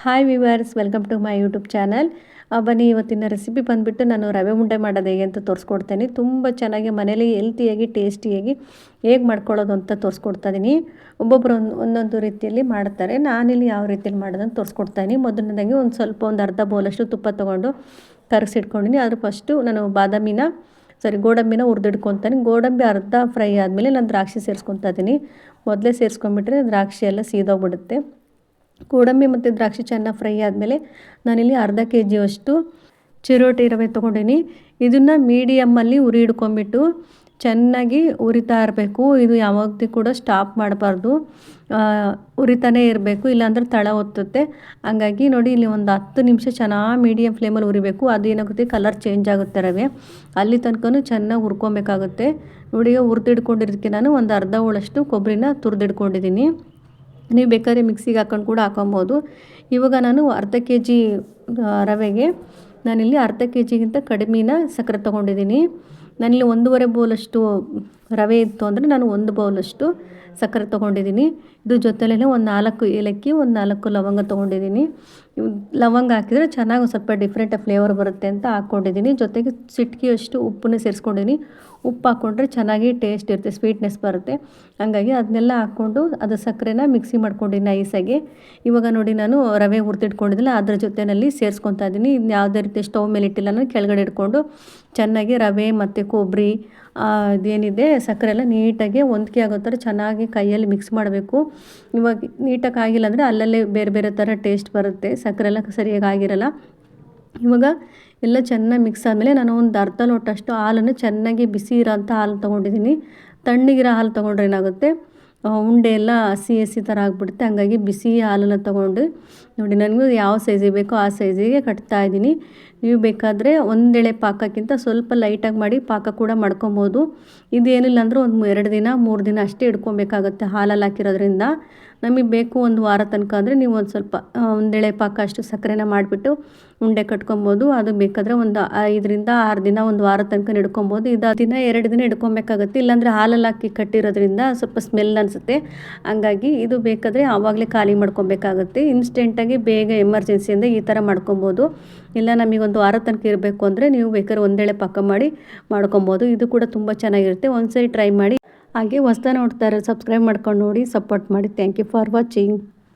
Hi viewers, welcome to my YouTube channel. ಬನ್ನಿ, ಇವತ್ತಿನ recipe ಬಂದುಬಿಟ್ಟು ನಾನು ರವೆ ಉಂಡೆ ಮಾಡೋದು ಹೇಗೆ ಅಂತ ತೋರಿಸ್ಕೊಡ್ತೀನಿ. ತುಂಬ ಚೆನ್ನಾಗಿ ಮನೇಲಿ ಹೆಲ್ತಿಯಾಗಿ ಟೇಸ್ಟಿಯಾಗಿ ಹೇಗೆ ಮಾಡ್ಕೊಳ್ಳೋದು ಅಂತ ತೋರಿಸ್ಕೊಡ್ತಾ ಇದ್ದೀನಿ. ಒಬ್ಬೊಬ್ಬರು ಒಂದೊಂದು ರೀತಿಯಲ್ಲಿ ಮಾಡ್ತಾರೆ. ನಾನಿಲ್ಲಿ ಯಾವ ರೀತಿಯಲ್ಲಿ ಮಾಡೋದಂತ ತೋರಿಸ್ಕೊಡ್ತಾಯಿದ್ದೀನಿ. ಮೊದಲನೇದಾಗಿ ಒಂದು ಅರ್ಧ ಬೌಲಷ್ಟು ತುಪ್ಪ ತೊಗೊಂಡು ಕರಗಿಸಿಟ್ಕೊಂಡಿನಿ. ಅದ್ರ ಫಸ್ಟು ನಾನು ಗೋಡಂಬಿನ ಹುರಿದಿಡ್ಕೊತಾನೆ. ಗೋಡಂಬಿ ಅರ್ಧ ಫ್ರೈ ಆದಮೇಲೆ ನಾನು ದ್ರಾಕ್ಷಿ ಸೇರಿಸ್ಕೊತಾ ಇದ್ದೀನಿ. ಮೊದಲೇ ಸೇರಿಸ್ಕೊಂಡ್ಬಿಟ್ರೆ ದ್ರಾಕ್ಷಿ ಎಲ್ಲ ಸೀದೋಗ್ಬಿಡುತ್ತೆ. ಗೋಡಂಬಿ ಮತ್ತು ದ್ರಾಕ್ಷಿ ಚೆನ್ನಾಗಿ ಫ್ರೈ ಆದಮೇಲೆ ನಾನಿಲ್ಲಿ ಅರ್ಧ ಕೆಜಿಯಷ್ಟು ಚಿರೋಟಿ ರವೆ ತೊಗೊಂಡಿನಿ. ಇದನ್ನು ಮೀಡಿಯಮ್ಮಲ್ಲಿ ಉರಿ ಹಿಡ್ಕೊಂಬಿಟ್ಟು ಚೆನ್ನಾಗಿ ಉರಿತಾ ಇರಬೇಕು. ಇದು ಯಾವಾಗಲೂ ಕೂಡ ಸ್ಟಾಪ್ ಮಾಡಬಾರ್ದು, ಉರಿತಾನೇ ಇರಬೇಕು, ಇಲ್ಲಾಂದ್ರೆ ತಳ ಹೊತ್ತುತ್ತೆ. ಹಂಗಾಗಿ ನೋಡಿ, ಇಲ್ಲಿ ಒಂದು 10 ನಿಮಿಷ ಚೆನ್ನಾಗಿ ಮೀಡಿಯಮ್ ಫ್ಲೇಮಲ್ಲಿ ಉರಿಬೇಕು. ಅದೇನಾಗುತ್ತೆ, ಕಲರ್ ಚೇಂಜ್ ಆಗುತ್ತೆ ರವೆ. ಅಲ್ಲಿ ತನಕ ಚೆನ್ನಾಗಿ ಹುರ್ಕೊಬೇಕಾಗುತ್ತೆ. ನೋಡಿ, ಹುರಿದಿಡ್ಕೊಂಡಿರೋದಕ್ಕೆ ನಾನು ಒಂದು ಅರ್ಧ ಹೋಳಷ್ಟು ಕೊಬ್ಬರಿನ ತುರಿದಿಡ್ಕೊಂಡಿದ್ದೀನಿ. ನೀವು ಬೇಕಾದ್ರೆ ಮಿಕ್ಸಿಗೆ ಹಾಕೊಂಡು ಕೂಡ ಹಾಕೊಬೋದು. ಇವಾಗ ನಾನು ಅರ್ಧ ಕೆ ಜಿ ರವೆಗೆ ನಾನಿಲ್ಲಿ ಅರ್ಧ ಕೆ ಜಿಗಿಂತ ಕಡಿಮೆನ ಸಕ್ಕರೆ ತೊಗೊಂಡಿದ್ದೀನಿ. ನಾನಿಲ್ಲಿ 1.5 ಬೌಲಷ್ಟು ರವೆ ಇತ್ತು ಅಂದರೆ ನಾನು 1 ಬೌಲಷ್ಟು ಸಕ್ಕರೆ ತೊಗೊಂಡಿದ್ದೀನಿ. ಇದು ಜೊತೆಲೇ ಒಂದು 4 ಏಲಕ್ಕಿ, ಒಂದು 4 ಲವಂಗ ತೊಗೊಂಡಿದ್ದೀನಿ. ಲವಂಗ ಹಾಕಿದರೆ ಚೆನ್ನಾಗಿ ಸ್ವಲ್ಪ ಡಿಫ್ರೆಂಟ್ ಫ್ಲೇವರ್ ಬರುತ್ತೆ ಅಂತ ಹಾಕ್ಕೊಂಡಿದ್ದೀನಿ. ಜೊತೆಗೆ ಚಿಟಿಕೆಯಷ್ಟು ಉಪ್ಪನ್ನು ಸೇರಿಸ್ಕೊಂಡಿದ್ದೀನಿ. ಉಪ್ಪು ಹಾಕ್ಕೊಂಡ್ರೆ ಚೆನ್ನಾಗಿ ಟೇಸ್ಟ್ ಇರುತ್ತೆ, ಸ್ವೀಟ್ನೆಸ್ ಬರುತ್ತೆ. ಹಾಗಾಗಿ ಅದನ್ನೆಲ್ಲ ಹಾಕ್ಕೊಂಡು ಅದು ಸಕ್ಕರೆನ ಮಿಕ್ಸಿ ಮಾಡ್ಕೊಂಡಿದ್ದೀನಿ ನೈಸಾಗಿ. ಇವಾಗ ನೋಡಿ, ನಾನು ರವೆ ಹುರಿದಿಟ್ಕೊಂಡಿದ್ದಿಲ್ಲ ಅದ್ರ ಜೊತೆಯಲ್ಲಿ ಸೇರಿಸ್ಕೊತಾ ಇದ್ದೀನಿ. ಇನ್ನು ಯಾವುದೇ ರೀತಿ ಸ್ಟವ್ ಮೇಲೆ ಇಟ್ಟಿಲ್ಲ, ನಾನು ಕೆಳಗಡೆ ಇಟ್ಕೊಂಡು ಚೆನ್ನಾಗಿ ರವೆ ಮತ್ತು ಕೊಬ್ಬರಿ ಇದೇನಿದೆ ಸಕ್ಕರೆ ಎಲ್ಲ ನೀಟಾಗಿ ಹೊಂದಿಕೆ ಆಗೋ ಥರ ಚೆನ್ನಾಗಿ ಕೈಯಲ್ಲಿ ಮಿಕ್ಸ್ ಮಾಡಬೇಕು. ಇವಾಗ ನೀಟಾಗಿ ಆಗಿಲ್ಲ ಅಂದರೆ ಅಲ್ಲಲ್ಲೇ ಬೇರೆ ಬೇರೆ ಥರ ಟೇಸ್ಟ್ ಬರುತ್ತೆ, ಸಕ್ಕರೆ ಎಲ್ಲ ಸರಿಯಾಗಿ ಆಗಿರಲ್ಲ. ಇವಾಗ ಎಲ್ಲ ಚೆನ್ನಾಗಿ ಮಿಕ್ಸ್ ಆದಮೇಲೆ ನಾನು ಒಂದು ಅರ್ಧ ಲೋಟಷ್ಟು ಹಾಲನ್ನು ಚೆನ್ನಾಗಿ ಬಿಸಿ ಇರೋಂಥ ಹಾಲು ತೊಗೊಂಡಿದ್ದೀನಿ. ತಣ್ಣಗಿರೋ ಹಾಲು ತೊಗೊಂಡ್ರೆ ಏನಾಗುತ್ತೆ, ಉಂಡೆ ಎಲ್ಲ ಹಸಿ ಥರ ಆಗಿಬಿಡುತ್ತೆ. ಹಂಗಾಗಿ ಬಿಸಿ ಹಾಲನ್ನು ತೊಗೊಂಡು ನೋಡಿ, ನನಗೂ ಯಾವ ಸೈಜಿಗೆ ಬೇಕೋ ಆ ಸೈಜಿಗೆ ಕಟ್ತಾ ಇದ್ದೀನಿ. ನೀವು ಬೇಕಾದರೆ ಒಂದೆಳೆ ಪಾಕಕ್ಕಿಂತ ಸ್ವಲ್ಪ ಲೈಟಾಗಿ ಮಾಡಿ ಪಾಕ ಕೂಡ ಮಾಡ್ಕೊಬೋದು. ಇದೇನಿಲ್ಲ ಅಂದರೂ ಒಂದು 2 ದಿನ 3 ದಿನ ಅಷ್ಟೇ ಇಟ್ಕೊಬೇಕಾಗುತ್ತೆ ಹಾಲಲ್ಲಿ ಹಾಕಿರೋದ್ರಿಂದ. ನಮಗೆ ಬೇಕು ಒಂದು ವಾರ ತನಕ ಅಂದರೆ ನೀವು ಒಂದು ಸ್ವಲ್ಪ ಒಂದೆಳೆ ಪಾಕ ಅಷ್ಟು ಸಕ್ಕರೆನ ಮಾಡಿಬಿಟ್ಟು ಉಂಡೆ ಕಟ್ಕೊಬೋದು. ಅದು ಬೇಕಾದರೆ ಒಂದು 5ರಿಂದ 6 ದಿನ, ಒಂದು ವಾರ ತನಕ ಇಡ್ಕೊಬೋದು. ಇದು 2 ದಿನ ಇಡ್ಕೊಬೇಕಾಗುತ್ತೆ. ಇಲ್ಲಾಂದರೆ ಹಾಲಲ್ಲಿ ಹಾಕಿ ಕಟ್ಟಿರೋದ್ರಿಂದ ಸ್ವಲ್ಪ ಸ್ಮೆಲ್ ಅನಿಸುತ್ತೆ. ಹಂಗಾಗಿ ಇದು ಬೇಕಾದರೆ ಆವಾಗಲೇ ಖಾಲಿ ಮಾಡ್ಕೊಬೇಕಾಗುತ್ತೆ. ಇನ್ಸ್ಟೆಂಟಾಗಿ ಬೇಗ ಎಮರ್ಜೆನ್ಸಿಯಿಂದ ಈ ಥರ ಮಾಡ್ಕೊಬೋದು. ಇಲ್ಲ ನಮಗೊಂದು ವಾರ ತನಕ ಇರಬೇಕು ಅಂದರೆ ನೀವು ಬೇಕಾದ್ರೆ ಒಂದೆಳೆ ಪಾಕ ಮಾಡಿ ಮಾಡ್ಕೊಬೋದು. ಇದು ಕೂಡ ತುಂಬ ಚೆನ್ನಾಗಿರುತ್ತೆ. ಒಂದ್ಸರಿ ಟ್ರೈ ಮಾಡಿ. ಹಾಗೆ ಹೊಸ್ದಾಗಿ ನೋಡ್ತಾರೆ, ಸಬ್ಸ್ಕ್ರೈಬ್ ಮಾಡ್ಕೊಂಡು ನೋಡಿ, ಸಪೋರ್ಟ್ ಮಾಡಿ. Thank you for watching.